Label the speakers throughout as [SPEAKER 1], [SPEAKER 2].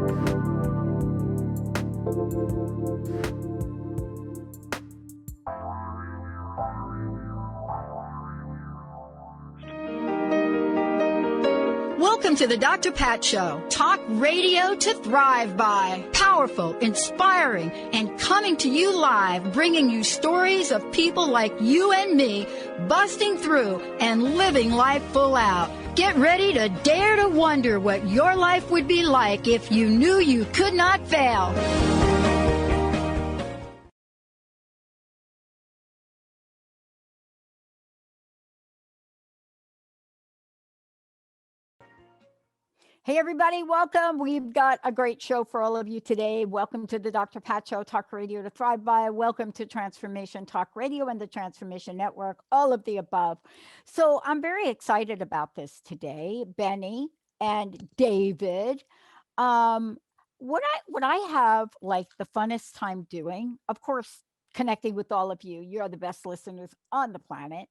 [SPEAKER 1] Welcome to the Dr. Pat Show. Talk radio to thrive by. Powerful, inspiring, and coming to you live, bringing you stories of people like you and me, busting through and living life full out. Get ready to dare to wonder what your life would be like if you knew you could not fail. Hey, everybody, welcome. We've got a great show for all of you today. Welcome to the Dr. Pat Show, Talk Radio to Thrive By. Welcome to Transformation Talk Radio and the Transformation Network, all of the above. So I'm very excited about this today, Benny and David. What I have like the funnest time doing, of course, connecting with all of you. You're the best listeners on the planet.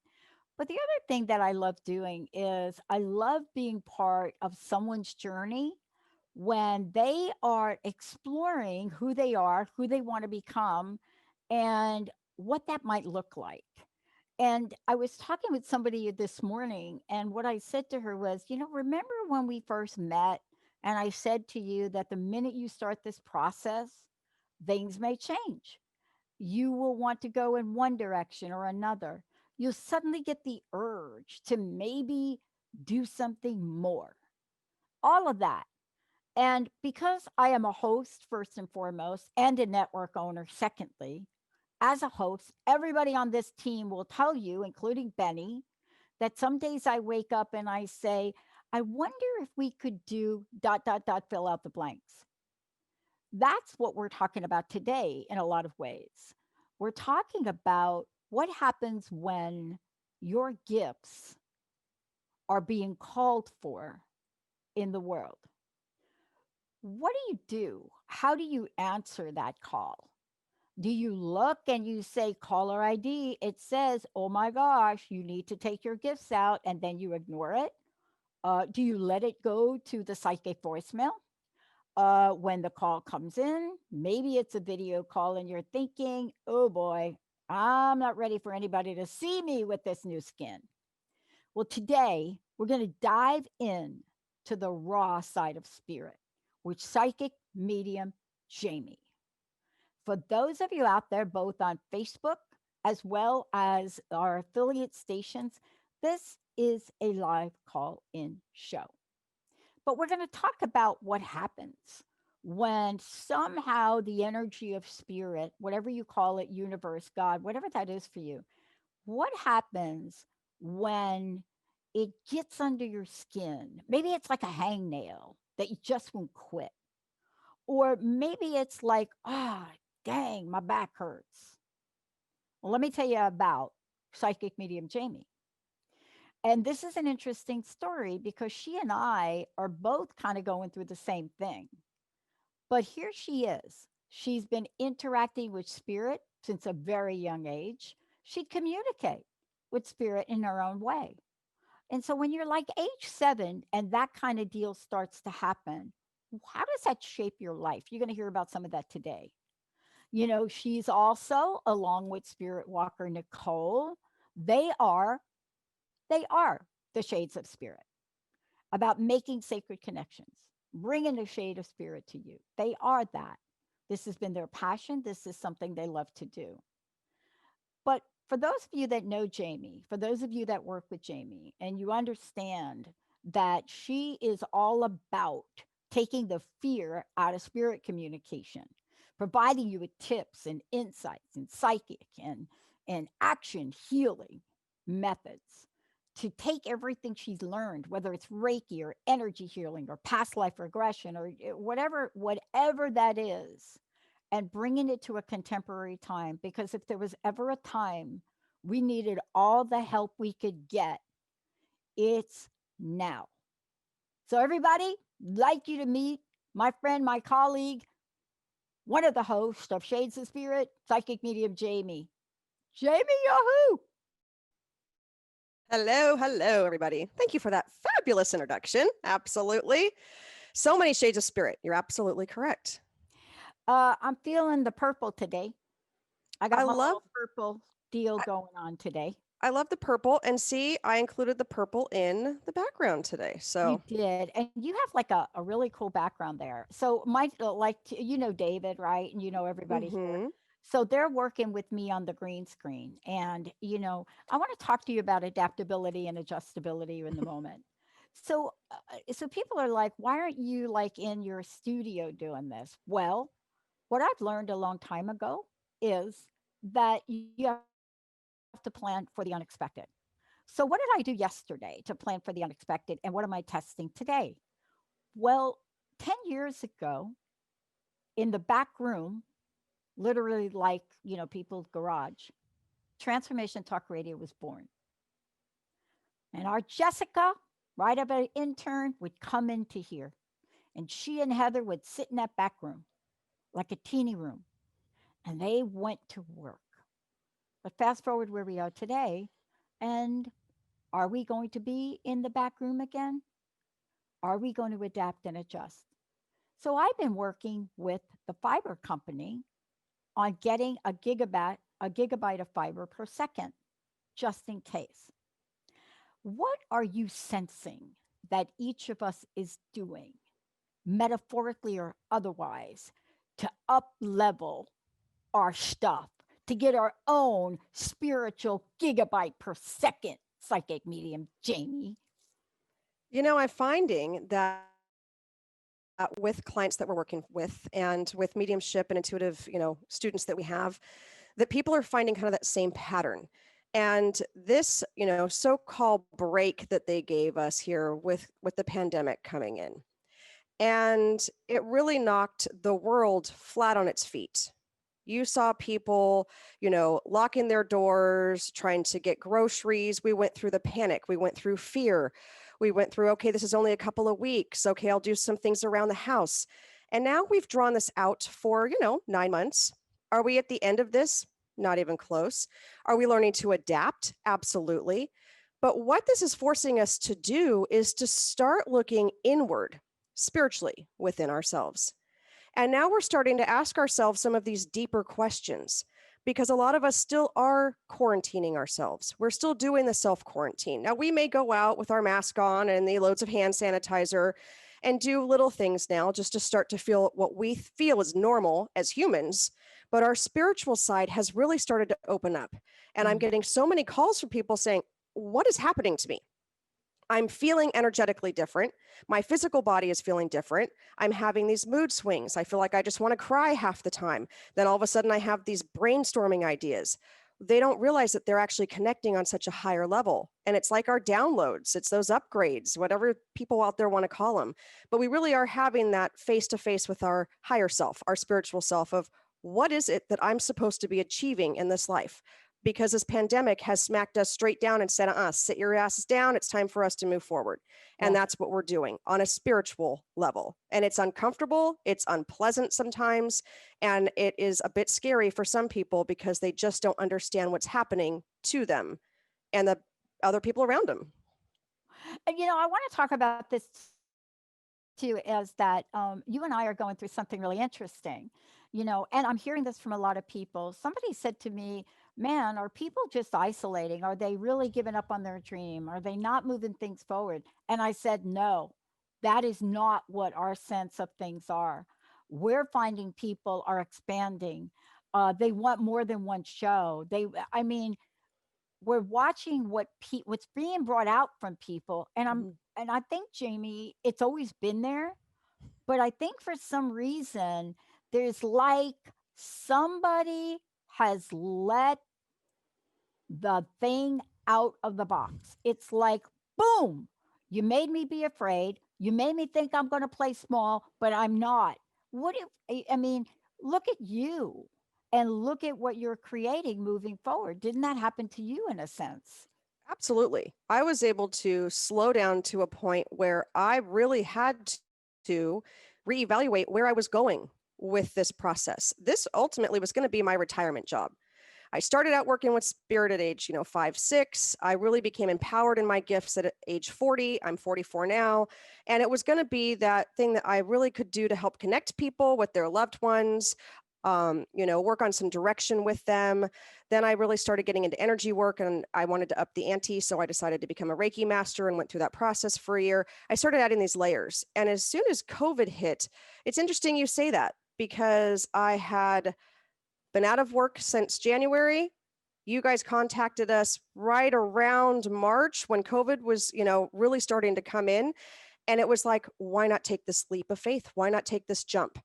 [SPEAKER 1] But the other thing that I love doing is I love being part of someone's journey when they are exploring who they are, who they want to become, and what that might look like. And I was talking with somebody this morning, and what I said to her was, remember when we first met, and I said to you that the minute you start this process, things may change. You will want to go in one direction or another. You'll suddenly get the urge to maybe do something more. All of that. And because I am a host, first and foremost, and a network owner, secondly, as a host, everybody on this team will tell you, including Benny, that some days I wake up and I say, I wonder if we could do ... fill out the blanks. That's what we're talking about today in a lot of ways. We're talking about what happens when your gifts are being called for in the world. What do? How do you answer that call? Do you look and you say, caller ID, it says, oh my gosh, you need to take your gifts out, and then you ignore it? Do you let it go to the psychic voicemail? When the call comes in, maybe it's a video call and you're thinking, oh boy, I'm not ready for anybody to see me with this new skin. Well, today we're going to dive in to the raw side of spirit with psychic medium Jaime. For those of you out there, both on Facebook as well as our affiliate stations, this is a live call-in show. But we're going to talk about what happens when somehow the energy of spirit, whatever you call it, universe, God, whatever that is for you, what happens when it gets under your skin? Maybe it's like a hangnail that you just won't quit. Or maybe it's like, dang, my back hurts. Well, let me tell you about psychic medium Jaime. And this is an interesting story because she and I are both kind of going through the same thing. But here she is. She's been interacting with spirit since a very young age. She'd communicate with spirit in her own way. And so when you're like age 7 and that kind of deal starts to happen, how does that shape your life? You're going to hear about some of that today. She's also, along with spirit walker Nicole, they are the shades of spirit, about making sacred connections, bringing the shade of spirit to you. They are that. This has been their passion. This is something they love to do. But for those of you that know Jaime, for those of you that work with Jaime, and you understand that she is all about taking the fear out of spirit communication, providing you with tips and insights and psychic and action healing methods to take everything she's learned, whether it's Reiki or energy healing or past life regression or whatever that is, and bringing it to a contemporary time. Because if there was ever a time we needed all the help we could get, it's now. So everybody, like you to meet my friend, my colleague, one of the hosts of Shades of Spirit, psychic medium Jaime. Jaime, yahoo!
[SPEAKER 2] Hello, everybody. Thank you for that fabulous introduction. Absolutely. So many shades of spirit. You're absolutely correct.
[SPEAKER 1] I'm feeling the purple today. I
[SPEAKER 2] I
[SPEAKER 1] got my
[SPEAKER 2] love
[SPEAKER 1] little purple deal going on today.
[SPEAKER 2] I love the purple, and see, I included the purple in the background today.
[SPEAKER 1] You
[SPEAKER 2] So,
[SPEAKER 1] did, and you have like a really cool background there. So my you know David, right? And you know everybody here.
[SPEAKER 2] mm-hmm.
[SPEAKER 1] So they're working with me on the green screen, and I want to talk to you about adaptability and adjustability in the moment. So people are like, why aren't you like in your studio doing this? Well, what I've learned a long time ago is that you have to plan for the unexpected. So, what did I do yesterday to plan for the unexpected? And what am I testing today? Well, 10 years ago, in the back room, literally like, people's garage, Transformation Talk Radio was born. And our Jessica, right up an intern, would come into here. And she and Heather would sit in that back room, like a teeny room, and they went to work. But fast forward where we are today, and are we going to be in the back room again? Are we going to adapt and adjust? So I've been working with the fiber company on getting a gigabyte of fiber per second, just in case. What are you sensing that each of us is doing, metaphorically or otherwise, to up level our stuff, to get our own spiritual gigabyte per second psychic medium, Jaime?
[SPEAKER 2] I'm finding that with clients that we're working with and with mediumship and intuitive, students that we have, that people are finding kind of that same pattern. And this, so-called break that they gave us here with the pandemic coming in. And it really knocked the world flat on its feet. You saw people, locking their doors, trying to get groceries. We went through the panic. We went through fear. We went through, okay, this is only a couple of weeks. Okay, I'll do some things around the house. And now we've drawn this out for, 9 months. Are we at the end of this? Not even close. Are we learning to adapt? Absolutely. But what this is forcing us to do is to start looking inward spiritually within ourselves. And now we're starting to ask ourselves some of these deeper questions because a lot of us still are quarantining ourselves. We're still doing the self quarantine. Now, we may go out with our mask on and the loads of hand sanitizer and do little things now just to start to feel what we feel is normal as humans. But our spiritual side has really started to open up. And I'm
[SPEAKER 1] Mm.
[SPEAKER 2] getting so many calls from people saying, what is happening to me? I'm feeling energetically different. My physical body is feeling different. I'm having these mood swings. I feel like I just want to cry half the time. Then all of a sudden, I have these brainstorming ideas. They don't realize that they're actually connecting on such a higher level. And it's like our downloads, it's those upgrades, whatever people out there want to call them. But we really are having that face to face with our higher self, our spiritual self of what is it that I'm supposed to be achieving in this life? Because this pandemic has smacked us straight down and said, sit your asses down. It's time for us to move forward. And
[SPEAKER 1] Yeah.
[SPEAKER 2] that's what we're doing on a spiritual level. And it's uncomfortable. It's unpleasant sometimes. And it is a bit scary for some people because they just don't understand what's happening to them and the other people around them.
[SPEAKER 1] And I want to talk about this too, is that you and I are going through something really interesting, and I'm hearing this from a lot of people. Somebody said to me, man, are people just isolating? Are they really giving up on their dream? Are they not moving things forward? And I said, no, that is not what our sense of things are. We're finding people are expanding. They want more than one show. I mean, we're watching what's being brought out from people,
[SPEAKER 2] Mhm.
[SPEAKER 1] and I think, Jaime, it's always been there, but I think for some reason there's like somebody has let the thing out of the box. It's like, boom, you made me be afraid. You made me think I'm going to play small, but I'm not. What if, I mean, look at you and look at what you're creating moving forward. Didn't that happen to you in a sense?
[SPEAKER 2] Absolutely. I was able to slow down to a point where I really had to reevaluate where I was going with this process. This ultimately was going to be my retirement job. I started out working with spirit at age, 5, 6. I really became empowered in my gifts at age 40. I'm 44 now. And it was going to be that thing that I really could do to help connect people with their loved ones, work on some direction with them. Then I really started getting into energy work and I wanted to up the ante. So I decided to become a Reiki master and went through that process for a year. I started adding these layers. And as soon as COVID hit, it's interesting you say that because I had been out of work since January. You guys contacted us right around March when COVID was, really starting to come in. And it was like, why not take this leap of faith? Why not take this jump?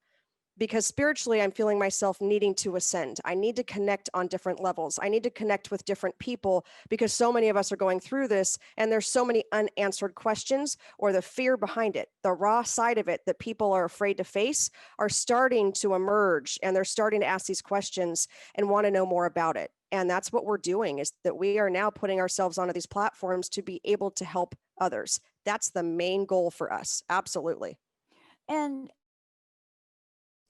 [SPEAKER 2] Because spiritually, I'm feeling myself needing to ascend. I need to connect on different levels. I need to connect with different people because so many of us are going through this and there's so many unanswered questions or the fear behind it, the raw side of it that people are afraid to face are starting to emerge and they're starting to ask these questions and want to know more about it. And that's what we're doing is that we are now putting ourselves onto these platforms to be able to help others. That's the main goal for us. Absolutely.
[SPEAKER 1] And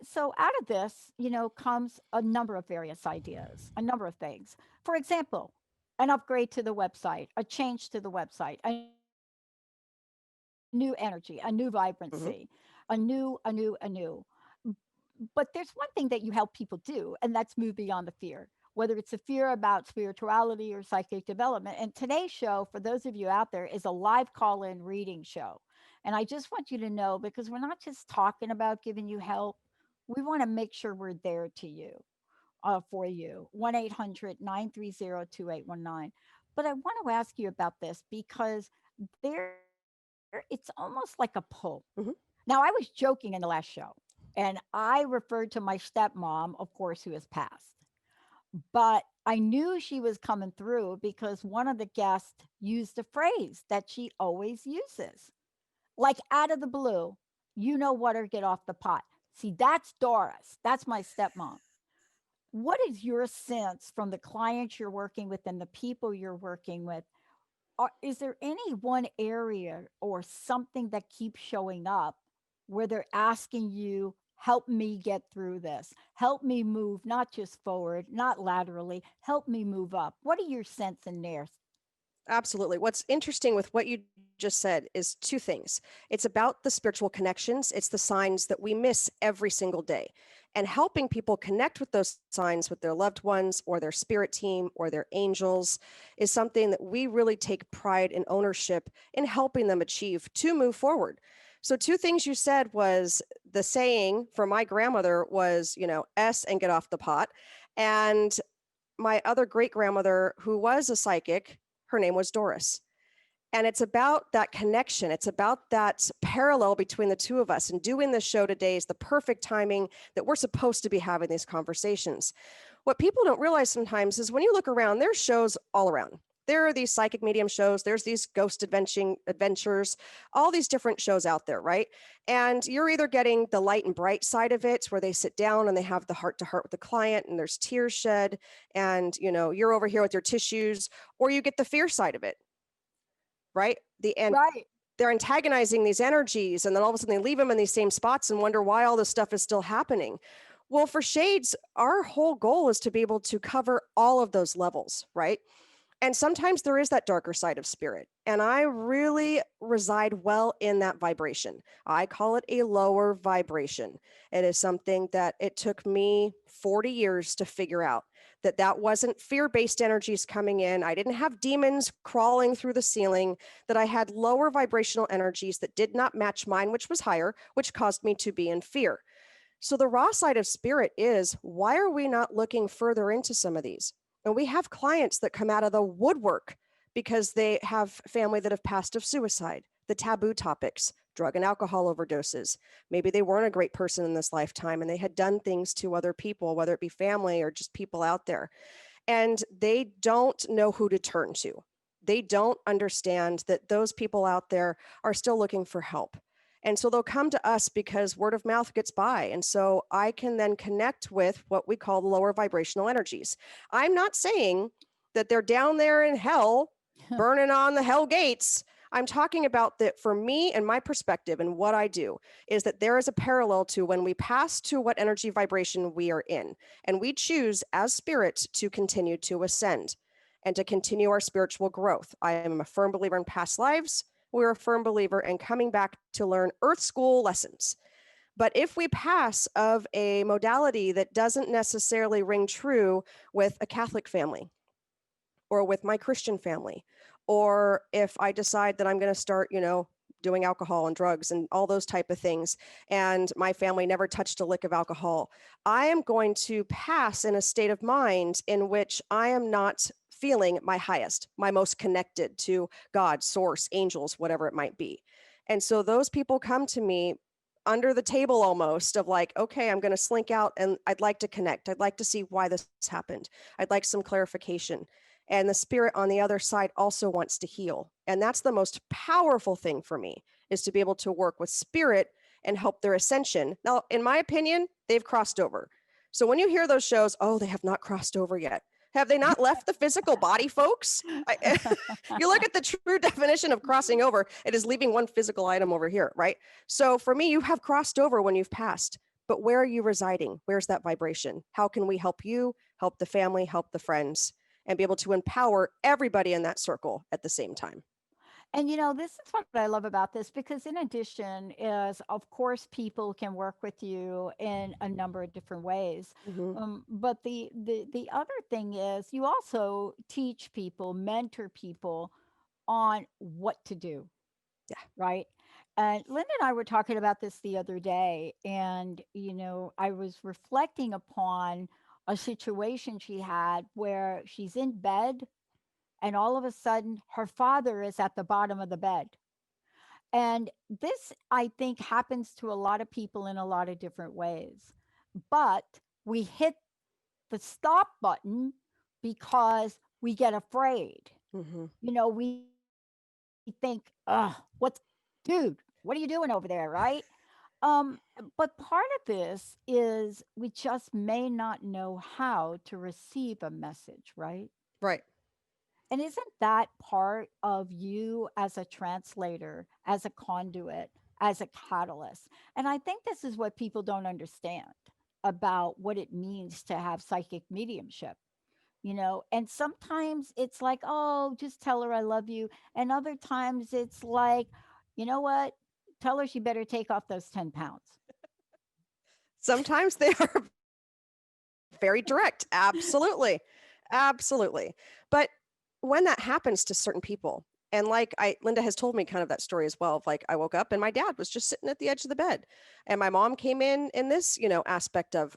[SPEAKER 1] so out of this, comes a number of various ideas, a number of things. For example, an upgrade to the website, a change to the website, a new energy, a new
[SPEAKER 2] Mm-hmm.
[SPEAKER 1] vibrancy, a new. But there's one thing that you help people do, and that's move beyond the fear, whether it's a fear about spirituality or psychic development. And today's show, for those of you out there, is a live call in reading show. And I just want you to know because we're not just talking about giving you help, we want to make sure we're there to you, for you. 1-800-930-2819. But I want to ask you about this because there it's almost like a pull.
[SPEAKER 2] Mm-hmm.
[SPEAKER 1] Now, I was joking in the last show, and I referred to my stepmom, of course, who has passed. But I knew she was coming through because one of the guests used a phrase that she always uses, like out of the blue, you know what, or get off the pot. See, that's Doris. That's my stepmom. What is your sense from the clients you're working with and the people you're working with? Is there any one area or something that keeps showing up where they're asking you, help me get through this, help me move, not just forward, not laterally, help me move up? What are your sense in there?
[SPEAKER 2] Absolutely. What's interesting with what you just said is two things. It's about the spiritual connections, it's the signs that we miss every single day. And helping people connect with those signs with their loved ones or their spirit team or their angels is something that we really take pride and ownership in helping them achieve to move forward. So two things you said was the saying for my grandmother was, S and get off the pot. And my other great grandmother, who was a psychic, her name was Doris. And it's about that connection. It's about that parallel between the two of us. And doing this show today is the perfect timing that we're supposed to be having these conversations. What people don't realize sometimes is when you look around, there's shows all around. There are these psychic medium shows, there's these ghost adventures, all these different shows out there, right? And you're either getting the light and bright side of it where they sit down and they have the heart to heart with the client and there's tears shed and you're over here with your tissues, or you get the fear side of it, right? And
[SPEAKER 1] Right.
[SPEAKER 2] they're antagonizing these energies and then all of a sudden they leave them in these same spots and wonder why all this stuff is still happening. Well, for Shades, our whole goal is to be able to cover all of those levels, right? And sometimes there is that darker side of spirit. And I really reside well in that vibration. I call it a lower vibration. It is something that it took me 40 years to figure out that wasn't fear-based energies coming in. I didn't have demons crawling through the ceiling, that I had lower vibrational energies that did not match mine, which was higher, which caused me to be in fear. So the raw side of spirit is, why are we not looking further into some of these? And we have clients that come out of the woodwork because they have family that have passed of suicide, the taboo topics, drug and alcohol overdoses. Maybe they weren't a great person in this lifetime and they had done things to other people, whether it be family or just people out there. And they don't know who to turn to. They don't understand that those people out there are still looking for help. And so they'll come to us because word of mouth gets by. And so I can then connect with what we call the lower vibrational energies. I'm not saying that they're down there in hell, burning on the hell gates. I'm talking about that for me and my perspective and what I do is that there is a parallel to when we pass to what energy vibration we are in, and we choose as spirit to continue to ascend and to continue our spiritual growth. I am a firm believer in past lives. We're a firm believer in coming back to learn earth school lessons. But if we pass of a modality that doesn't necessarily ring true with a Catholic family or with my Christian family, or if I decide that I'm going to start, doing alcohol and drugs and all those type of things, and my family never touched a lick of alcohol, I am going to pass in a state of mind in which I am not feeling my highest, my most connected to God, source, angels, whatever it might be. And so those people come to me under the table almost of like, okay, I'm going to slink out and I'd like to connect. I'd like to see why this happened. I'd like some clarification. And the spirit on the other side also wants to heal. And that's the most powerful thing for me, is to be able to work with spirit and help their ascension. Now, in my opinion, they've crossed over. So when you hear those shows, oh, they have not crossed over yet. Have they not left the physical body, folks? You look at the true definition of crossing over, it is leaving one physical item over here, right? So for me, you have crossed over when you've passed. But where are you residing? Where's that vibration? How can we help you, help the family, help the friends, and be able to empower everybody in that circle at the same time?
[SPEAKER 1] And this is what I love about this, because in addition is, of course, people can work with you in a number of different ways.
[SPEAKER 2] Mm-hmm.
[SPEAKER 1] But the other thing is, you also teach people, mentor people on what to do,
[SPEAKER 2] Yeah.
[SPEAKER 1] right? And Linda and I were talking about this the other day, and I was reflecting upon a situation she had where she's in bed, and all of a sudden her father is at the bottom of the bed. And this, I think, happens to a lot of people in a lot of different ways. But we hit the stop button because we get afraid.
[SPEAKER 2] Mm-hmm.
[SPEAKER 1] We think, dude, what are you doing over there, right? Um, but part of this is we just may not know how to receive a message, right?
[SPEAKER 2] Right.
[SPEAKER 1] And isn't that part of you as a translator, as a conduit, as a catalyst? And I think this is what people don't understand about what it means to have psychic mediumship. And sometimes it's like, oh, just tell her I love you. And other times it's like, you know what? Tell her she better take off those 10 pounds.
[SPEAKER 2] Sometimes they are very direct. Absolutely. Absolutely. But when that happens to certain people, and like Linda has told me kind of that story as well, of like, I woke up and my dad was just sitting at the edge of the bed, and my mom came in this, aspect of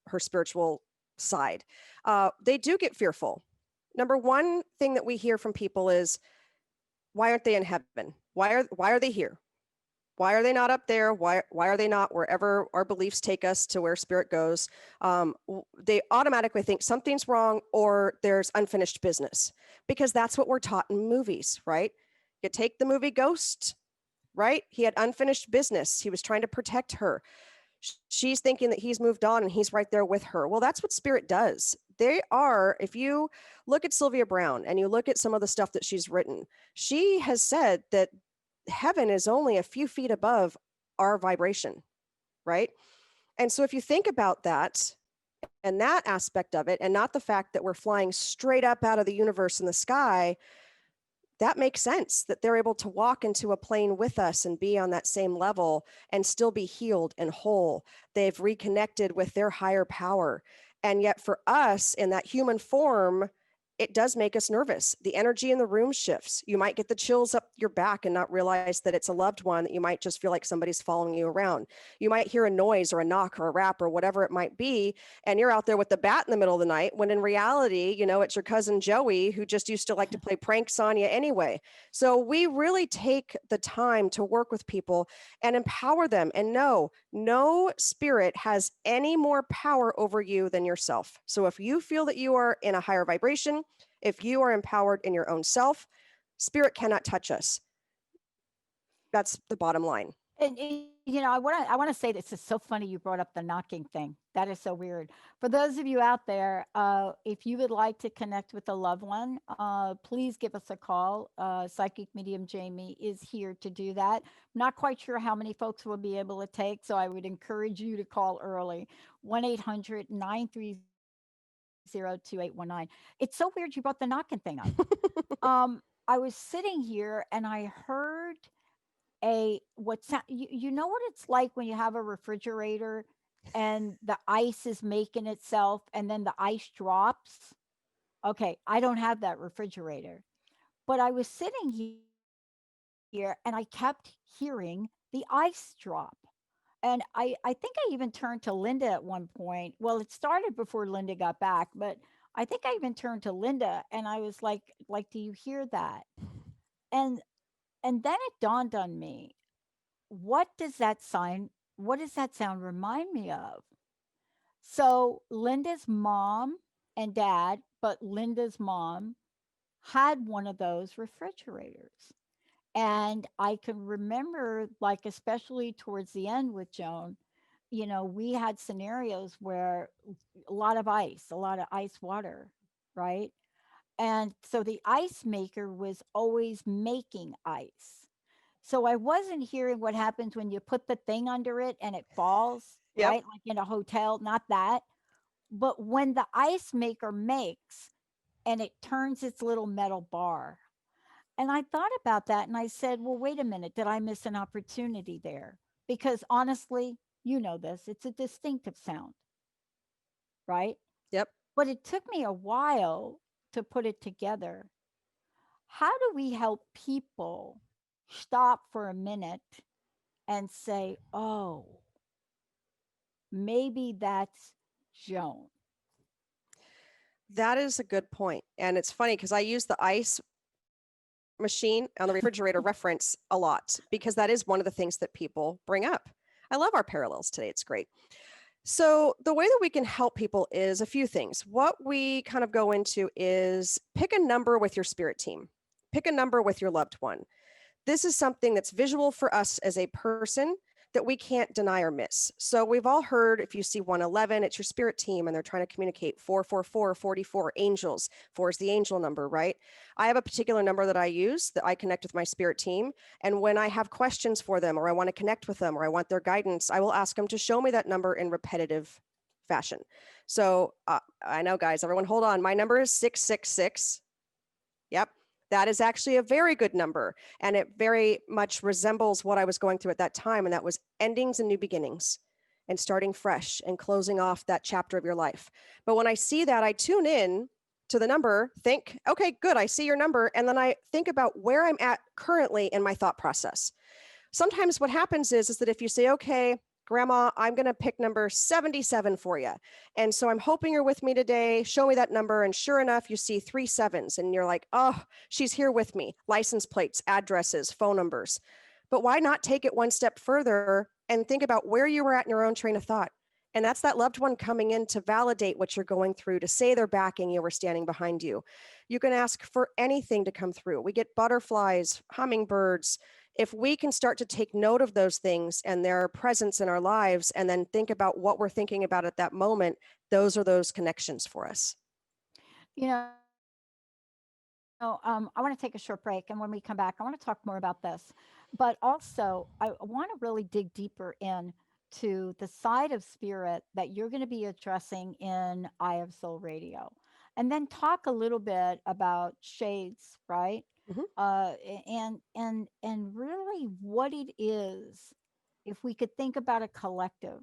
[SPEAKER 2] her spiritual side. They do get fearful. Number one thing that we hear from people is, why aren't they in heaven? Why are they here? Why are they not up there? Why are they not wherever our beliefs take us to where spirit goes? They automatically think something's wrong or there's unfinished business, because that's what we're taught in movies, right? You take the movie Ghost, right? He had unfinished business. He was trying to protect her. She's thinking that he's moved on and he's right there with her. Well, that's what spirit does. They are, if you look at Sylvia Browne and you look at some of the stuff that she's written, she has said that heaven is only a few feet above our vibration, right? And so if you think about that and that aspect of it, and not the fact that we're flying straight up out of the universe in the sky, that makes sense that they're able to walk into a plane with us and be on that same level and still be healed and whole. They've reconnected with their higher power. And yet for us in that human form, it does make us nervous. The energy in the room shifts. You might get the chills up your back and not realize that it's a loved one, that you might just feel like somebody's following you around. You might hear a noise or a knock or a rap or whatever it might be, and you're out there with the bat in the middle of the night, when in reality, it's your cousin Joey who just used to like to play pranks on you anyway. So we really take the time to work with people and empower them, and know no spirit has any more power over you than yourself. So if you feel that you are in a higher vibration, if you are empowered in your own self, spirit cannot touch us. That's the bottom line.
[SPEAKER 1] And I want to say this is so funny you brought up the knocking thing. That is so weird. For those of you out there, if you would like to connect with a loved one, please give us a call. Psychic medium Jamie is here to do that. Not quite sure how many folks will be able to take, so I would encourage you to call early. 1-800-930-2819. It's so weird you brought the knocking thing up. I was sitting here and I heard you know what it's like when you have a refrigerator and the ice is making itself and then the ice drops. Okay, I don't have that refrigerator, but I was sitting here and I kept hearing the ice drop. And I think I even turned to Linda at one point. Well, it started before Linda got back, but I think I even turned to Linda and I was like, do you hear that? And and then it dawned on me, what does that sign what does that sound remind me of? So Linda's mom and dad, but Linda's mom had one of those refrigerators. And I can remember, like, especially towards the end with Joan, we had scenarios where a lot of ice water, right? And so the ice maker was always making ice. So I wasn't hearing what happens when you put the thing under it and it falls,
[SPEAKER 2] Yep.
[SPEAKER 1] right? Like in a hotel, not that. But when the ice maker makes and it turns its little metal bar. And I thought about that and I said, well, wait a minute, did I miss an opportunity there? Because honestly, you know this, it's a distinctive sound, right?
[SPEAKER 2] Yep.
[SPEAKER 1] But it took me a while to put it together. How do we help people stop for a minute and say, oh, maybe that's Joan?
[SPEAKER 2] That is a good point. And it's funny because I use the ice machine on the refrigerator reference a lot because that is one of the things that people bring up. I love our parallels today. It's great. So, the way that we can help people is a few things. What we kind of go into is pick a number with your spirit team, pick a number with your loved one. This is something that's visual for us as a person that we can't deny or miss. So we've all heard, if you see 111, it's your spirit team and they're trying to communicate. 444, 44, angels. 4 is the angel number, right? I have a particular number that I use that I connect with my spirit team. And when I have questions for them or I want to connect with them or I want their guidance, I will ask them to show me that number in repetitive fashion. So I know, guys, everyone hold on. My number is 666. Yep. That is actually a very good number. And it very much resembles what I was going through at that time. And that was endings and new beginnings and starting fresh and closing off that chapter of your life. But when I see that, I tune in to the number, think, okay, good, I see your number. And then I think about where I'm at currently in my thought process. Sometimes what happens is that if you say, okay, Grandma, I'm going to pick number 77 for you. And so I'm hoping you're with me today. Show me that number. And sure enough, you see 3 sevens and you're like, oh, she's here with me. License plates, addresses, phone numbers. But why not take it one step further and think about where you were at in your own train of thought? And that's that loved one coming in to validate what you're going through, to say they're backing you or standing behind you. You can ask for anything to come through. We get butterflies, hummingbirds. If we can start to take note of those things and their presence in our lives and then think about what we're thinking about at that moment, those are those connections for us.
[SPEAKER 1] You know, I want to take a short break. And when we come back, I want to talk more about this. But also, I want to really dig deeper in to the side of spirit that you're going to be addressing in Eye of Soul Radio. And then talk a little bit about shades, right?
[SPEAKER 2] Mhm.
[SPEAKER 1] And really what it is, if we could think about a collective,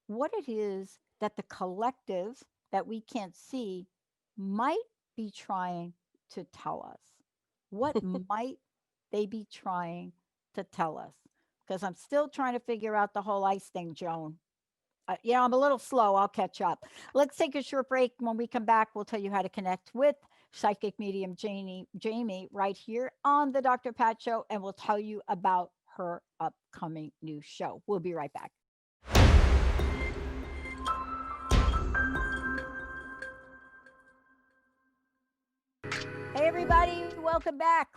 [SPEAKER 1] what it is that the collective that we can't see might be trying to tell us. What might they be trying to tell us? Because I'm still trying to figure out the whole ice thing, Joan. I'm a little slow. I'll catch up. Let's take a short break. When we come back, we'll tell you how to connect with psychic medium Jamie right here on the Dr. Pat Show, and we'll tell you about her upcoming new show. We'll be right back. Hey, everybody, welcome back.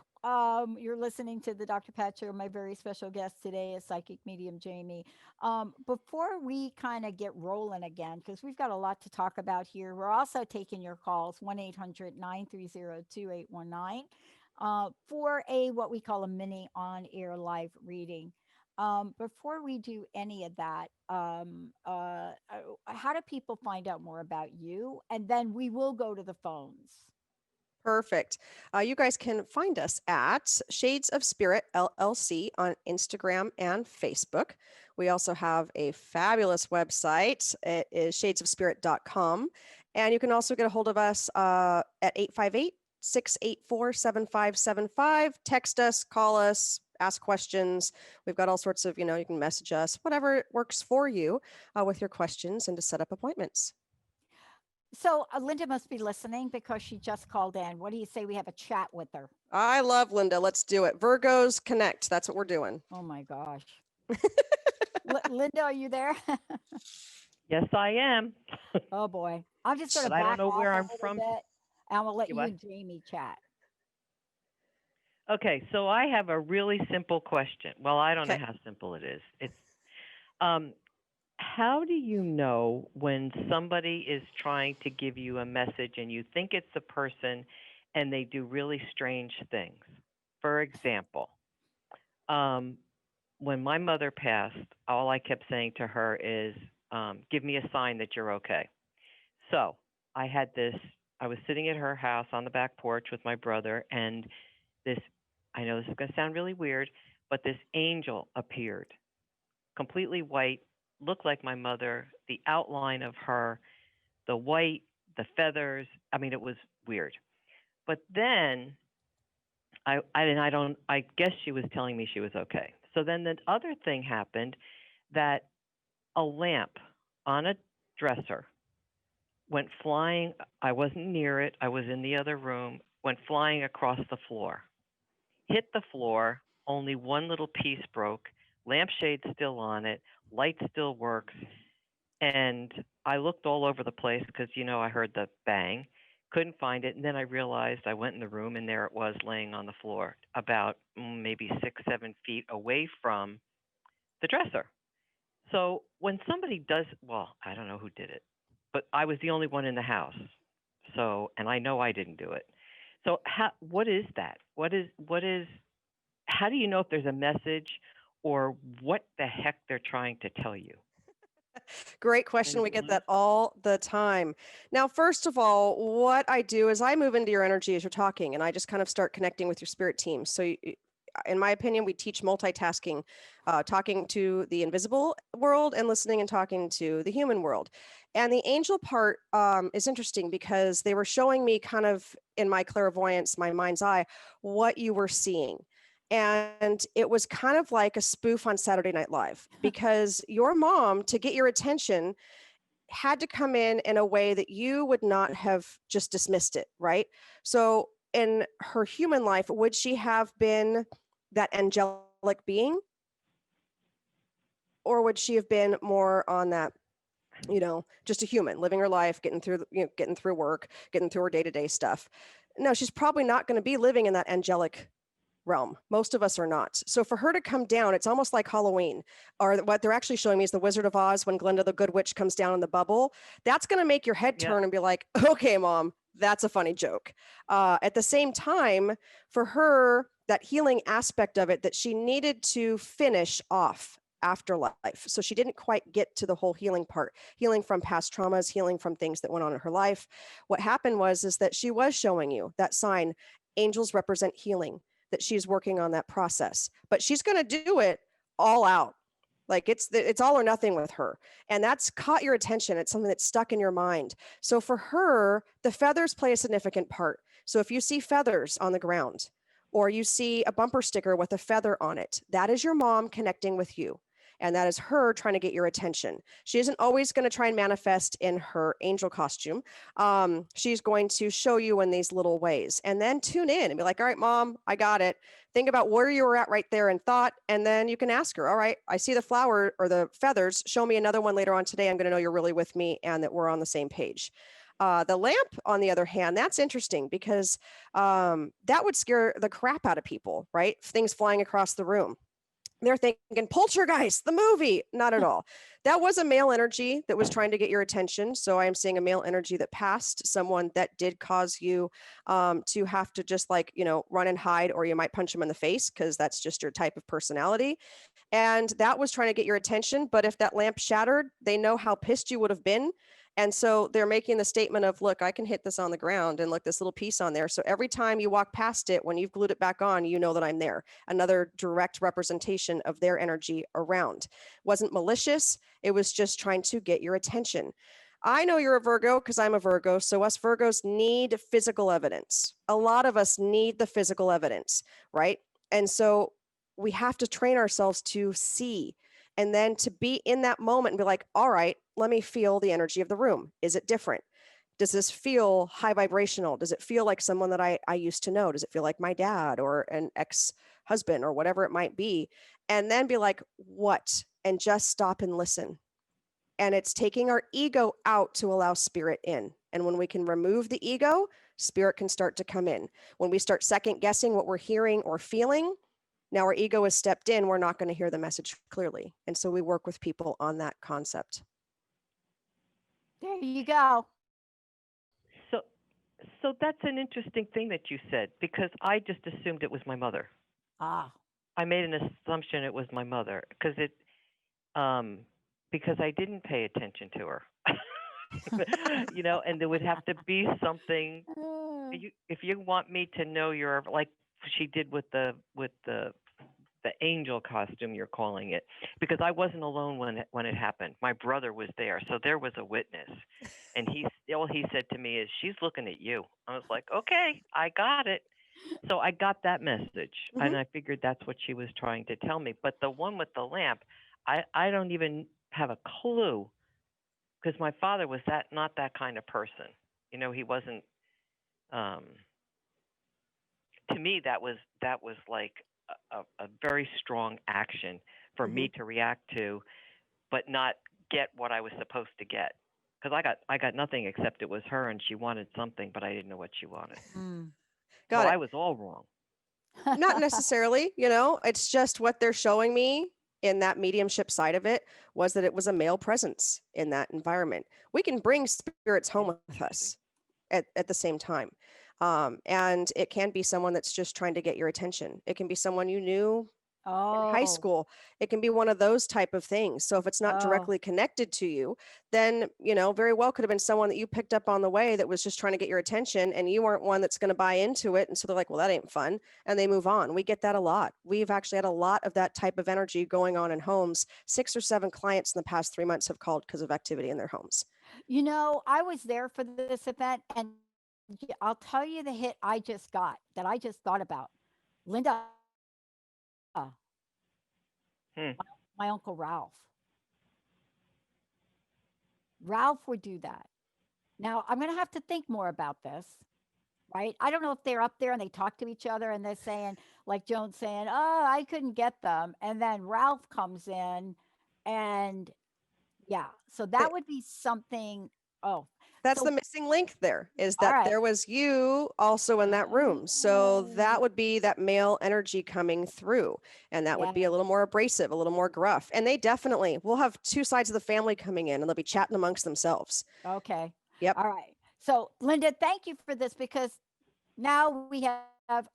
[SPEAKER 1] You're listening to the Dr. Pat Show. My very special guest today is psychic medium Jamie. Before we kind of get rolling again, because we've got a lot to talk about here, we're also taking your calls 1 800 930 2819 for a what we call a mini on air live reading. Before we do any of that, how do people find out more about you? And then we will go to the phones.
[SPEAKER 2] Perfect. You guys can find us at Shades of Spirit LLC on Instagram and Facebook. We also have a fabulous website. It is shadesofspirit.com. And you can also get a hold of us at 858 684 7575. Text us, call us, ask questions. We've got all sorts of, you can message us, whatever works for you with your questions and to set up appointments.
[SPEAKER 1] So Linda must be listening because she just called in. What do you say we have a chat with her?
[SPEAKER 2] I love Linda. Let's do it. Virgos Connect. That's what we're doing.
[SPEAKER 1] Oh my gosh. Linda, are you there?
[SPEAKER 3] Yes, I am.
[SPEAKER 1] Oh boy. I'm just going to
[SPEAKER 3] But I don't
[SPEAKER 1] back
[SPEAKER 3] know
[SPEAKER 1] off
[SPEAKER 3] where
[SPEAKER 1] a
[SPEAKER 3] I'm
[SPEAKER 1] little
[SPEAKER 3] from.
[SPEAKER 1] bit and we'll let
[SPEAKER 3] You
[SPEAKER 1] you
[SPEAKER 3] what?
[SPEAKER 1] and Jamie chat.
[SPEAKER 3] Okay, so I have a really simple question. Well, I don't know
[SPEAKER 2] Okay.
[SPEAKER 3] how simple it is. It's how do you know when somebody is trying to give you a message and you think it's a person and they do really strange things? For example, um, when my mother passed, all I kept saying to her is, give me a sign that you're okay. So I had this, I was sitting at her house on the back porch with my brother, and this, I know this is going to sound really weird, but this angel appeared, completely white, looked like my mother, the outline of her, the white, the feathers. I mean, it was weird. But then I guess she was telling me she was okay. So then the other thing happened that a lamp on a dresser went flying. I wasn't near it. I was in the other room. Went flying across the floor. Hit the floor. Only one little piece broke. Lampshade still on it. Light still works. And I looked all over the place because, I heard the bang. Couldn't find it. And then I realized I went in the room and there it was laying on the floor about maybe 6, 7 feet away from the dresser. So when somebody does, well, I don't know who did it, but I was the only one in the house. So, and I know I didn't do it. So, what is that? How do you know if there's a message or what the heck they're trying to tell you?
[SPEAKER 2] Great question. We get that all the time. Now, first of all, what I do is I move into your energy as you're talking, and I just kind of start connecting with your spirit team. So, in my opinion, we teach multitasking, talking to the invisible world and listening and talking to the human world. And the angel part is interesting because they were showing me kind of in my clairvoyance, my mind's eye, what you were seeing. And it was kind of like a spoof on Saturday Night Live because your mom, to get your attention, had to come in a way that you would not have just dismissed it, right? So in her human life, would she have been that angelic being? Or would she have been more on that, just a human living her life, getting through, getting through work, getting through her day-to-day stuff? No, she's probably not going to be living in that angelic realm. Most of us are not. So for her to come down, it's almost like Halloween. Or what they're actually showing me is the Wizard of Oz when Glinda the Good Witch comes down in the bubble. That's going to make your head turn and be like, okay, mom, that's a funny joke. At the same time, for her, that healing aspect of it that she needed to finish off afterlife. So she didn't quite get to the whole healing part, healing from past traumas, healing from things that went on in her life. What happened is that she was showing you that sign. Angels represent healing, that she's working on that process, but she's going to do it all out. Like it's all or nothing with her. And that's caught your attention. It's something that's stuck in your mind. So for her, the feathers play a significant part. So if you see feathers on the ground or you see a bumper sticker with a feather on it, that is your mom connecting with you. And that is her trying to get your attention. She isn't always going to try and manifest in her angel costume. She's going to show you in these little ways, and then tune in and be like, all right, mom, I got it. Think about where you were at right there in thought. And then you can ask her, all right, I see the flower or the feathers. Show me another one later on today. I'm going to know you're really with me and that we're on the same page. The lamp, on the other hand, that's interesting because that would scare the crap out of people, right? Things flying across the room. They're thinking Poltergeist, the movie. Not at all. That was a male energy that was trying to get your attention. So I am seeing a male energy that passed someone that did cause you to have to just like, run and hide, or you might punch them in the face because that's just your type of personality. And that was trying to get your attention. But if that lamp shattered, they know how pissed you would have been. And so they're making the statement of, look, I can hit this on the ground and look, this little piece on there. So every time you walk past it, when you've glued it back on, you know that I'm there. Another direct representation of their energy around. Wasn't malicious. It was just trying to get your attention. I know you're a Virgo because I'm a Virgo. So us Virgos need physical evidence. A lot of us need the physical evidence, right? And so we have to train ourselves to see, and then to be in that moment and be like, all right, let me feel the energy of the room. Is it different? Does this feel high vibrational? Does it feel like someone that I used to know? Does it feel like my dad or an ex-husband or whatever it might be? And then be like, what? And just stop and listen. And it's taking our ego out to allow spirit in. And when we can remove the ego, spirit can start to come in. When we start second guessing what we're hearing or feeling, now our ego has stepped in, we're not going to hear the message clearly. And so we work with people on that concept.
[SPEAKER 1] There you go.
[SPEAKER 3] So, so that's an interesting thing that you said, because I just assumed it was my mother.
[SPEAKER 1] Ah,
[SPEAKER 3] I made an assumption it was my mother because I didn't pay attention to her. And there would have to be something. If you want me to know you're like she did with the angel costume, you're calling it, because I wasn't alone when it happened. My brother was there, so there was a witness, and all he said to me is, "She's looking at you." I was like, "Okay, I got it." So I got that message, and I figured that's what she was trying to tell me. But the one with the lamp, I don't even have a clue, because my father was not that kind of person. He wasn't. Um, to me, that was like a very strong action for me to react to, but not get what I was supposed to get. Because I got nothing, except it was her and she wanted something, but I didn't know what she wanted.
[SPEAKER 2] Got
[SPEAKER 3] So
[SPEAKER 2] it.
[SPEAKER 3] I was all wrong.
[SPEAKER 2] Not necessarily, it's just what they're showing me in that mediumship side of it was that it was a male presence in that environment. We can bring spirits home with us at the same time. And it can be someone that's just trying to get your attention. It can be someone you knew in high
[SPEAKER 1] oh,
[SPEAKER 2] school. It can be one of those type of things. So if it's not
[SPEAKER 1] oh,
[SPEAKER 2] directly connected to you, then, very well could have been someone that you picked up on the way that was just trying to get your attention, and you weren't one that's going to buy into it. And so they're like, well, that ain't fun. And they move on. We get that a lot. We've actually had a lot of that type of energy going on in homes. 6 or 7 clients in the past 3 months have called because of activity in their homes.
[SPEAKER 1] I was there for this event, and I'll tell you the hit I just got that I just thought about. Linda,
[SPEAKER 3] Hmm.
[SPEAKER 1] my Uncle Ralph. Ralph would do that. Now, I'm going to have to think more about this, right? I don't know if they're up there and they talk to each other and they're saying, like Joan's saying, oh, I couldn't get them. And then Ralph comes in and yeah, so that
[SPEAKER 2] Th-
[SPEAKER 1] would be something. Oh,
[SPEAKER 2] That's
[SPEAKER 1] so
[SPEAKER 2] the missing link there, is
[SPEAKER 1] all
[SPEAKER 2] that
[SPEAKER 1] right.
[SPEAKER 2] there was you also in that room. So that
[SPEAKER 1] Oh,
[SPEAKER 2] would be that male energy coming through. And that would be a
[SPEAKER 1] yeah.
[SPEAKER 2] little more abrasive, a little more gruff. And they definitely will have 2 sides of the family coming in, and they'll be chatting amongst themselves.
[SPEAKER 1] Okay.
[SPEAKER 2] Yep.
[SPEAKER 1] All right. So, Linda, thank you for this because now we have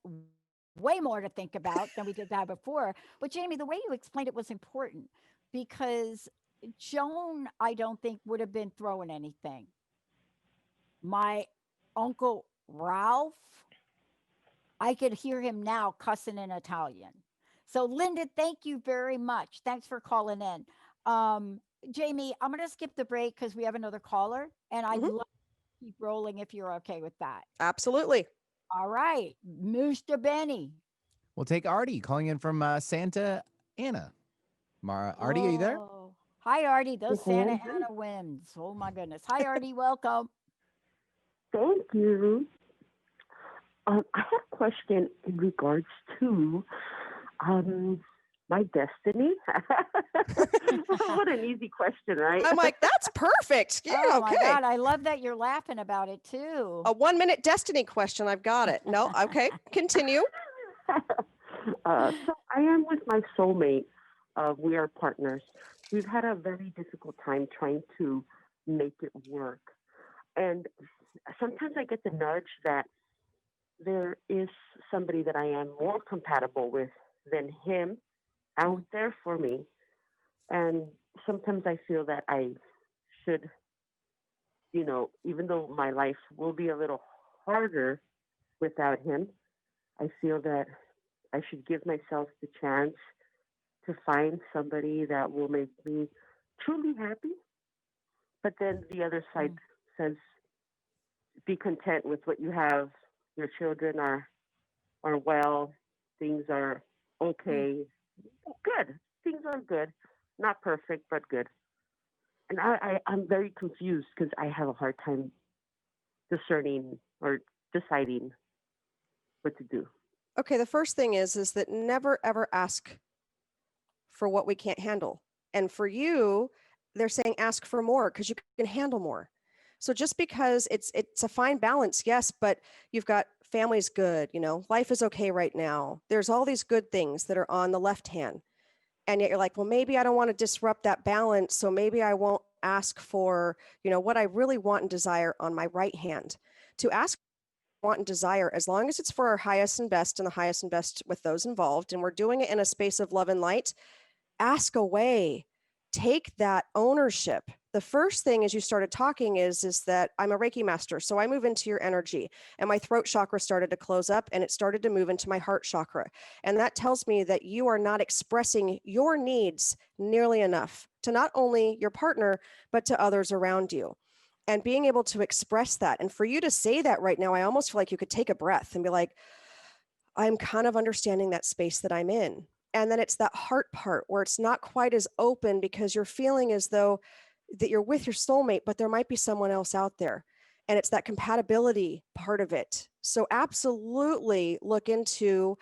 [SPEAKER 1] way more to think about than we did that before. But Jamie, the way you explained it was important because Joan, I don't think would have been throwing anything. My uncle Ralph, I could hear him now cussing in Italian. So, Linda, thank you very much. Thanks for calling in. Um, Jamie, I'm going to skip the break because we have another caller, and I'd
[SPEAKER 2] Mhm.
[SPEAKER 1] love to keep rolling if you're okay with that.
[SPEAKER 2] Absolutely.
[SPEAKER 1] All right, Mr. Benny.
[SPEAKER 4] We'll take Artie calling in from Santa Ana. Artie, are you there?
[SPEAKER 1] Oh, hi, Artie. Those
[SPEAKER 5] Yes, I
[SPEAKER 1] Santa
[SPEAKER 5] am.
[SPEAKER 1] Ana winds. Oh, my goodness. Hi, Artie. Welcome.
[SPEAKER 5] Thank you. I have a question in regards to um, My destiny? What an easy question, right?
[SPEAKER 2] I'm like, that's perfect. Yeah,
[SPEAKER 1] Oh my
[SPEAKER 2] okay.
[SPEAKER 1] God, I love that you're laughing about it too.
[SPEAKER 2] A 1-minute destiny question. I've got it. No, okay. Continue.
[SPEAKER 5] So I am with my soulmate. We are partners. We've had a very difficult time trying to make it work. And sometimes I get the nudge that there is somebody that I am more compatible with than him out there for me. And sometimes I feel that I should, even though my life will be a little harder without him, I feel that I should give myself the chance to find somebody that will make me truly happy. But then the other side says, be content with what you have. Your children are well. Things are okay. Good. Things are good. Not perfect, but good. And I'm very confused because I have a hard time discerning or deciding what to do.
[SPEAKER 2] Okay, the first thing is that never ever ask for what we can't handle. And for you, they're saying ask for more because you can handle more. So just because it's a fine balance, yes, but you've got family's good, life is okay right now. There's all these good things that are on the left hand. And yet you're like, well, maybe I don't want to disrupt that balance. So maybe I won't ask for, what I really want and desire on my right hand. To ask want and desire, as long as it's for our highest and best and the highest and best with those involved, and we're doing it in a space of love and light, ask away, take that ownership. The first thing as you started talking is that I'm a Reiki master. So I move into your energy and my throat chakra started to close up and it started to move into my heart chakra. And that tells me that you are not expressing your needs nearly enough to not only your partner, but to others around you. And being able to express that. And for you to say that right now, I almost feel like you could take a breath and be like, I'm kind of understanding that space that I'm in. And then it's that heart part where it's not quite as open because you're feeling as though that you're with your soulmate, but there might be someone else out there. And it's that compatibility part of it. So absolutely look into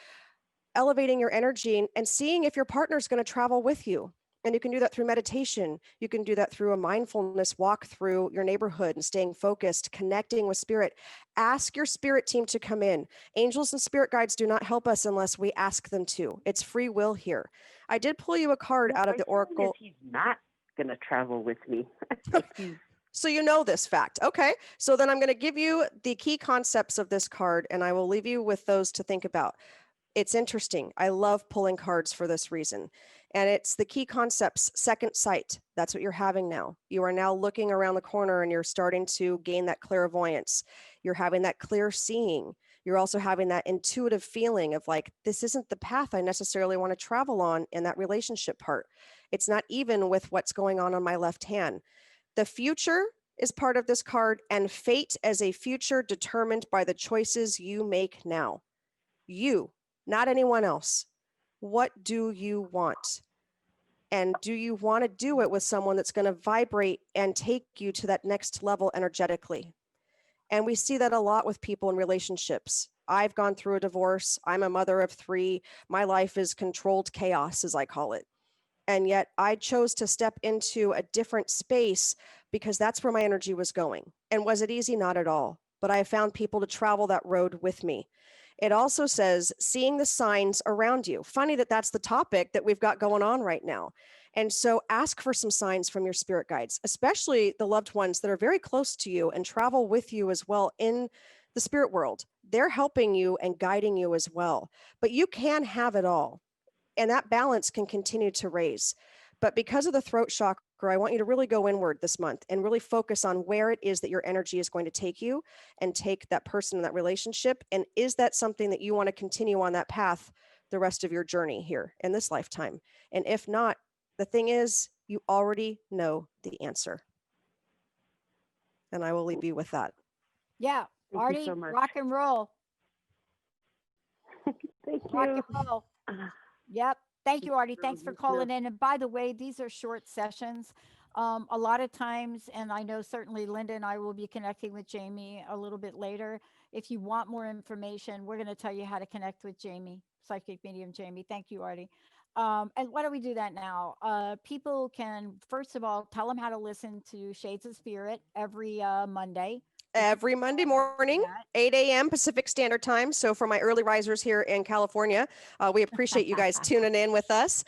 [SPEAKER 2] elevating your energy and seeing if your partner is going to travel with you. And you can do that through meditation. You can do that through a mindfulness walk through your neighborhood and staying focused, connecting with spirit. Ask your spirit team to come in. Angels and spirit guides do not help us unless we ask them to. It's free will here. I did pull you a card out of the oracle.
[SPEAKER 5] He's not going to travel with me.
[SPEAKER 2] So you know this fact. Okay. So then I'm going to give you the key concepts of this card and I will leave you with those to think about. It's interesting. I love pulling cards for this reason. And it's the key concepts, second sight. That's what you're having now. You are now looking around the corner and you're starting to gain that clairvoyance. You're having that clear seeing. You're also having that intuitive feeling of like, this isn't the path I necessarily want to travel on in that relationship part. It's not even with what's going on my left hand. The future is part of this card and fate as a future determined by the choices you make now. You, not anyone else. What do you want? And do you want to do it with someone that's going to vibrate and take you to that next level energetically? And we see that a lot with people in relationships. I've gone through a divorce. I'm a mother of 3. My life is controlled chaos, as I call it. And yet I chose to step into a different space because that's where my energy was going. And was it easy? Not at all. But I found people to travel that road with me. It also says, seeing the signs around you. Funny that that's the topic that we've got going on right now. And so ask for some signs from your spirit guides, especially the loved ones that are very close to you and travel with you as well in the spirit world. They're helping you and guiding you as well. But you can have it all. And that balance can continue to raise. But because of the throat chakra, I want you to really go inward this month and really focus on where it is that your energy is going to take you and take that person in that relationship. And is that something that you want to continue on that path the rest of your journey here in this lifetime? And if not, the thing is, you already know the answer. And I will leave you with that.
[SPEAKER 1] Yeah.
[SPEAKER 5] Thank
[SPEAKER 1] Artie,
[SPEAKER 5] you so much.
[SPEAKER 1] rock and roll.
[SPEAKER 5] Thank
[SPEAKER 1] Rock
[SPEAKER 5] you.
[SPEAKER 1] and roll. Yep. Thank you, Artie. Thanks for
[SPEAKER 5] You too.
[SPEAKER 1] calling in. And by the way, these are short sessions. A lot of times, and I know certainly Linda and I will be connecting with Jamie a little bit later. If you want more information, we're going to tell you how to connect with Jamie, psychic medium Jamie. Thank you, Artie. And why do we do that now? People can, first of all, tell them how to listen to Shades of Spirit every Monday. They can
[SPEAKER 2] Every
[SPEAKER 1] go
[SPEAKER 2] Monday
[SPEAKER 1] ahead and do
[SPEAKER 2] morning, 8 a.m. Pacific Standard Time. So for my early risers here in California, we appreciate you guys tuning in with us.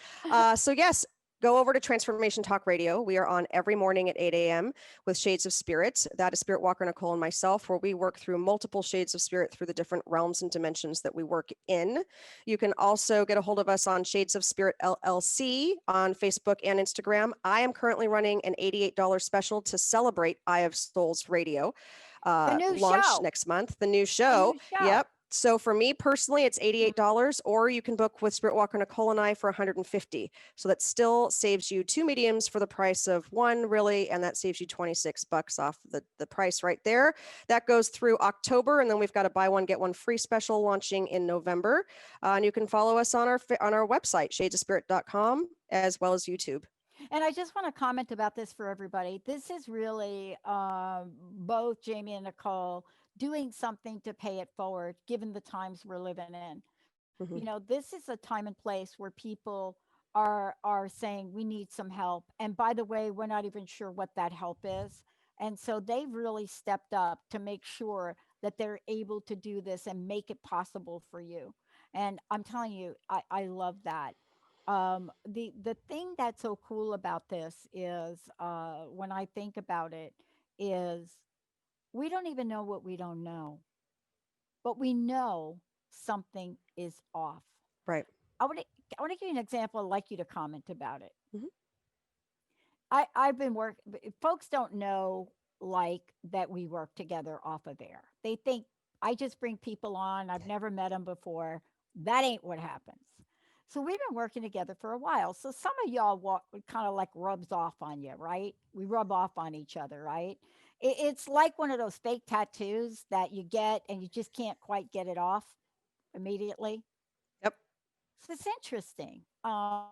[SPEAKER 2] So yes, go over to Transformation Talk Radio. We are on every morning at 8 a.m. with Shades of Spirit. That is Spirit Walker Nicole and myself, where we work through multiple shades of spirit through the different realms and dimensions that we work in. You can also get a hold of us on Shades of Spirit LLC on Facebook and Instagram. I am currently running an $88 special to celebrate Eye of Souls Radio.
[SPEAKER 1] The new
[SPEAKER 2] Launch
[SPEAKER 1] show.
[SPEAKER 2] next month, the new
[SPEAKER 1] The
[SPEAKER 2] show.
[SPEAKER 1] new show.
[SPEAKER 2] Yep. So for me personally, it's $88, or you can book with Spirit Walker Nicole and I for $150. So that still saves you 2 mediums for the price of one, really, and that saves you $26 off the price right there. That goes through October, and then we've got a buy one get one free special launching in November. And you can follow us on our website, shadesofspirit.com, as well as YouTube.
[SPEAKER 1] And I just want to comment about this for everybody. This is really both Jaime and Nicole doing something to pay it forward, given the times we're living in. You
[SPEAKER 2] Mhm.
[SPEAKER 1] know, this is a time and place where people are saying we need some help. And by the way, we're not even sure what that help is. And so they've really stepped up to make sure that they're able to do this and make it possible for you. And I'm telling you, I love that. The thing that's so cool about this is when I think about it is we don't even know what we don't know, but we know something is off.
[SPEAKER 2] Right.
[SPEAKER 1] I want to give you an example. I'd like you to comment about it.
[SPEAKER 2] Mhm.
[SPEAKER 1] I've been folks don't know like that we work together off of air. They think I just bring people on. I've never met them before. That ain't what happens. So we've been working together for a while. So some of y'all kind of like rubs off on you, right? We rub off on each other, right? It's like one of those fake tattoos that you get and you just can't quite get it off immediately.
[SPEAKER 2] Yep.
[SPEAKER 1] So it's interesting. I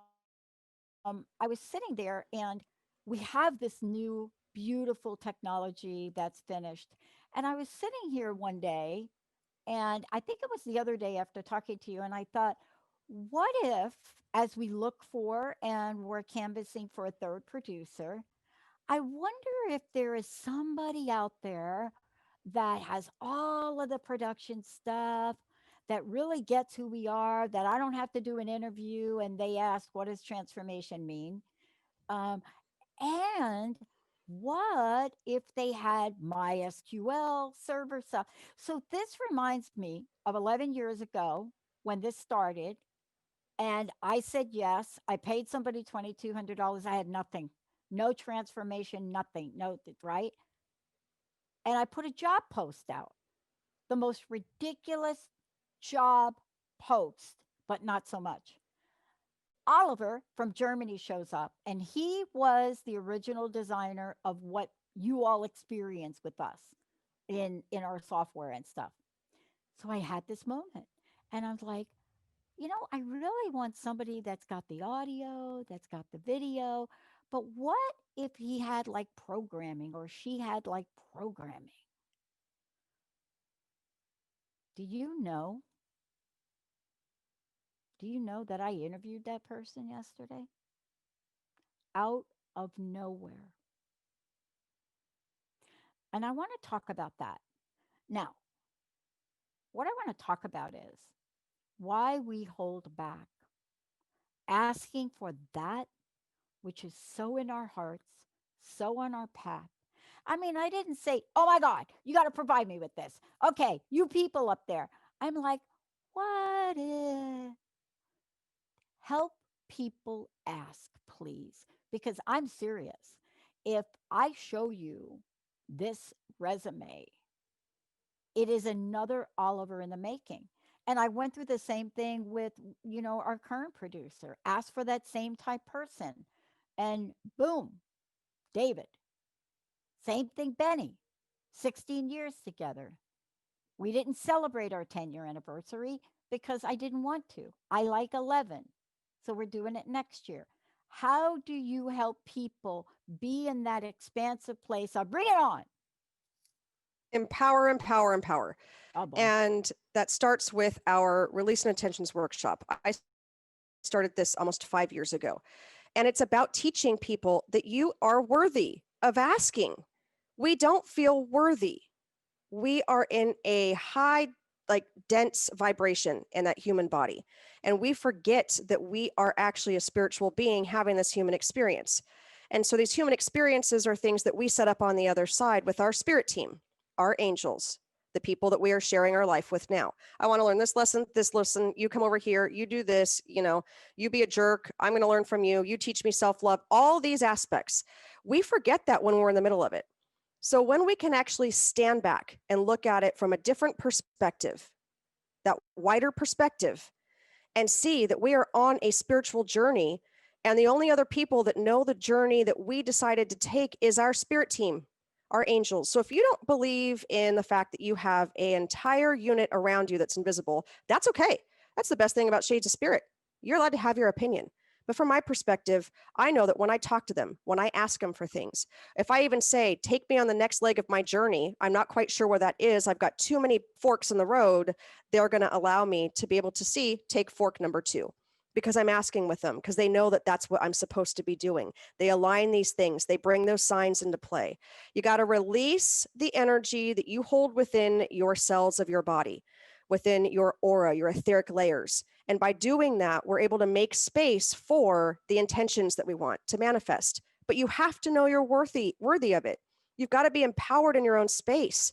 [SPEAKER 1] was sitting there and we have this new beautiful technology that's finished. And I was sitting here one day, and I think it was the other day after talking to you, and I thought, what if, as we look for and we're canvassing for a third producer, I wonder if there is somebody out there that has all of the production stuff, that really gets who we are, that I don't have to do an interview and they ask, what does transformation mean? Um, and what if they had MySQL server stuff? So this reminds me of 11 years ago when this started. And I said yes. I paid somebody $2,200. I had nothing, no transformation, nothing, no, right? And I put a job post out, the most ridiculous job post, but not so much. Oliver from Germany shows up, and he was the original designer of what you all experience with us in our software and stuff. So I had this moment, and I was like, I really want somebody that's got the audio, that's got the video, but what if he had like programming or she had like programming? Do you know? Do you know that I interviewed that person yesterday? Out of nowhere. And I want to talk about that. Now, what I want to talk about is why we hold back, asking for that which is so in our hearts, so on our path. I mean, I didn't say, oh my God, you got to provide me with this. Okay, you people up there. I'm like, what if? Help people ask, please, because I'm serious. If I show you this resume, it is another Oliver in the making. And I went through the same thing with, our current producer, asked for that same type person. And boom, David. Same thing, Benny. 16 years together. We didn't celebrate our 10-year anniversary because I didn't want to. I like 11. So we're doing it next year. How do you help people be in that expansive place of bring it on?
[SPEAKER 2] Empower, empower, empower.
[SPEAKER 1] Oh boy.
[SPEAKER 2] And that starts with our release and intentions workshop. I started this almost 5 years ago. And it's about teaching people that you are worthy of asking. We don't feel worthy. We are in a high, like dense vibration in that human body. And we forget that we are actually a spiritual being having this human experience. And so these human experiences are things that we set up on the other side with our spirit team, our angels, the people that we are sharing our life with now. I want to learn this lesson, you come over here, you do this, you be a jerk, I'm going to learn from you, you teach me self-love, all these aspects. We forget that when we're in the middle of it. So when we can actually stand back and look at it from a different perspective, that wider perspective, and see that we are on a spiritual journey, and the only other people that know the journey that we decided to take is our spirit team, our angels. So if you don't believe in the fact that you have an entire unit around you that's invisible, that's okay. That's the best thing about Shades of Spirit. You're allowed to have your opinion. But from my perspective, I know that when I talk to them, when I ask them for things, if I even say, take me on the next leg of my journey, I'm not quite sure where that is, I've got too many forks in the road, they're going to allow me to be able to see, take fork number 2, because I'm asking with them, because they know that that's what I'm supposed to be doing. They align these things, they bring those signs into play. You got to release the energy that you hold within your cells of your body, within your aura, your etheric layers. And by doing that, we're able to make space for the intentions that we want to manifest. But you have to know you're worthy of it. You've got to be empowered in your own space.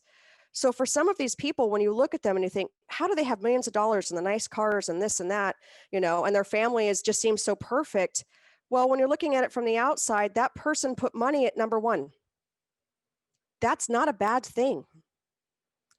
[SPEAKER 2] So for some of these people, when you look at them and you think, how do they have millions of dollars and the nice cars and this and that, and their family just seems so perfect. Well, when you're looking at it from the outside, that person put money at number 1. That's not a bad thing.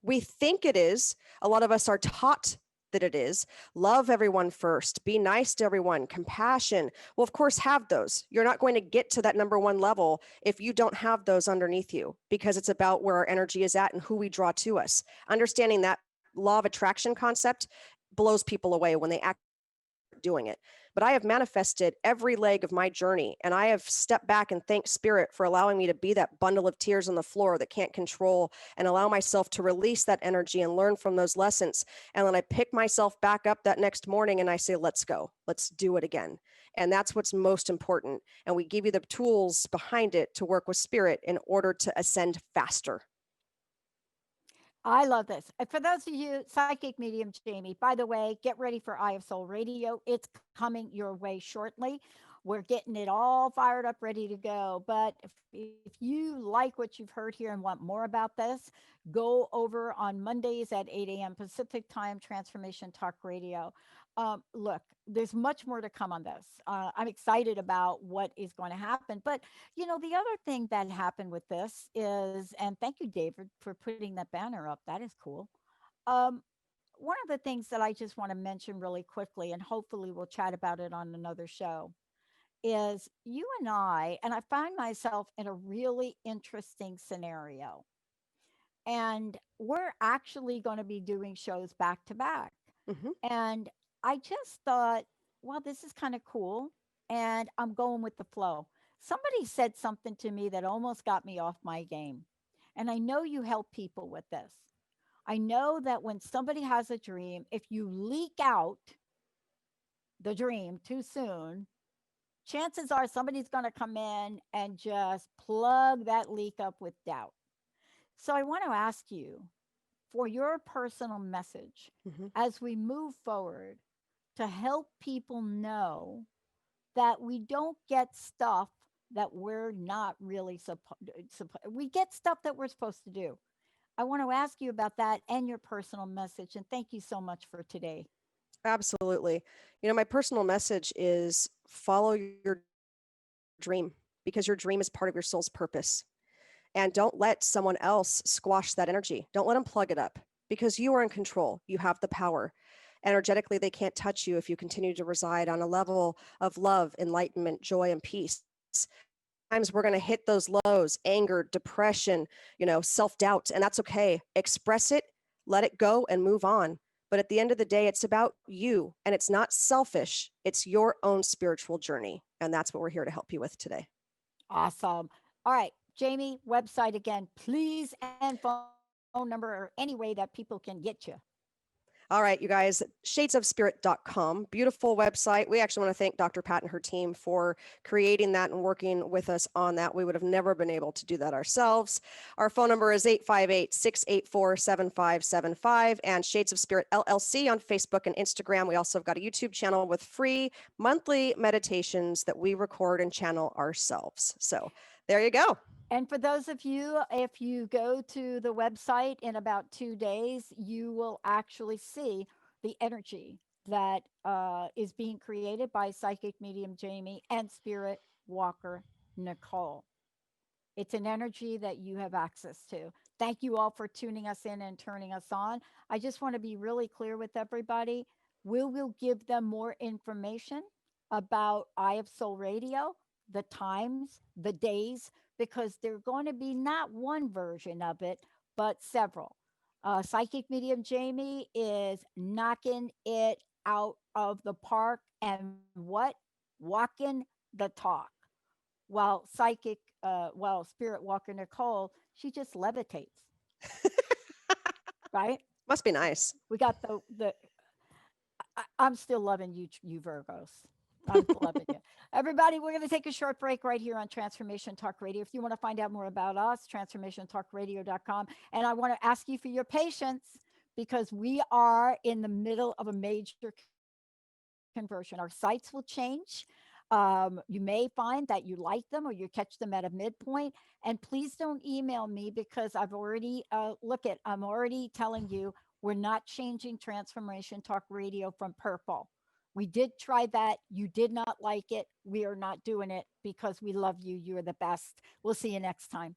[SPEAKER 2] We think it is. A lot of us are taught that it is. Love everyone first. Be nice to everyone. Compassion. Well, of course, have those. You're not going to get to that number 1 level if you don't have those underneath you, because it's about where our energy is at and who we draw to us. Understanding that law of attraction concept blows people away when they act doing it. But I have manifested every leg of my journey, and I have stepped back and thanked Spirit for allowing me to be that bundle of tears on the floor that can't control, and allow myself to release that energy and learn from those lessons. And then I pick myself back up that next morning and I say, let's go, let's do it again. And that's what's most important. And we give you the tools behind it to work with Spirit in order to ascend faster.
[SPEAKER 1] I love this. For those of you, psychic medium Jamie, by the way, get ready for Eye of Soul Radio. It's coming your way shortly. We're getting it all fired up, ready to go. But if you like what you've heard here and want more about this, go over on Mondays at 8 a.m. Pacific Time, Transformation Talk Radio. Look, there's much more to come on this. I'm excited about what is going to happen. But, the other thing that happened with this is, and thank you, David, for putting that banner up. That is cool. One of the things that I just want to mention really quickly, and hopefully we'll chat about it on another show, is you and I find myself in a really interesting scenario. And we're actually going to be doing shows back to back.
[SPEAKER 2] Mhm.
[SPEAKER 1] And I just thought, well, this is kind of cool. And I'm going with the flow. Somebody said something to me that almost got me off my game. And I know you help people with this. I know that when somebody has a dream, if you leak out the dream too soon, chances are somebody's going to come in and just plug that leak up with doubt. So I want to ask you for your personal message
[SPEAKER 2] Mhm.
[SPEAKER 1] as we move forward to help people know that we don't get stuff that we're not really we get stuff that we're supposed to do. I want to ask you about that and your personal message. And thank you so much for today.
[SPEAKER 2] Absolutely. My personal message is follow your dream, because your dream is part of your soul's purpose. And don't let someone else squash that energy. Don't let them plug it up, because you are in control. You have the power. Energetically, they can't touch you if you continue to reside on a level of love, enlightenment, joy, and peace. Sometimes we're going to hit those lows, anger, depression, self-doubt, and that's okay. Express it, let it go, and move on. But at the end of the day, it's about you, and it's not selfish. It's your own spiritual journey. And that's what we're here to help you with today.
[SPEAKER 1] Awesome. All right, Jamie, website again, please, and phone number or any way that people can get you.
[SPEAKER 2] All right, you guys, shadesofspirit.com, beautiful website. We actually want to thank Dr. Pat and her team for creating that and working with us on that. We would have never been able to do that ourselves. Our phone number is 858-684-7575 and Shades of Spirit LLC on Facebook and Instagram. We also have got a YouTube channel with free monthly meditations that we record and channel ourselves. So there you go.
[SPEAKER 1] And for those of you, if you go to the website in about 2 days, you will actually see the energy that is being created by psychic medium Jamie and spirit walker Nicole. It's an energy that you have access to. Thank you all for tuning us in and turning us on. I just want to be really clear with everybody. We will give them more information about Eye of Soul Radio, the times, the days, because they're going to be not one version of it, but several. Psychic Medium Jamie is knocking it out of the park and what? Walking the talk. While Spirit Walker Nicole, she just levitates, right?
[SPEAKER 2] Must be nice.
[SPEAKER 1] We got I'm still loving you Virgos. I'm loving you. Everybody, we're going to take a short break right here on Transformation Talk Radio. If you want to find out more about us, transformationtalkradio.com. And I want to ask you for your patience because we are in the middle of a major conversion. Our sites will change. You may find that you like them or you catch them at a midpoint. And please don't email me because I've already, I'm already telling you, we're not changing Transformation Talk Radio from purple. We did try that. You did not like it. We are not doing it because we love you. You're the best. We'll see you next time.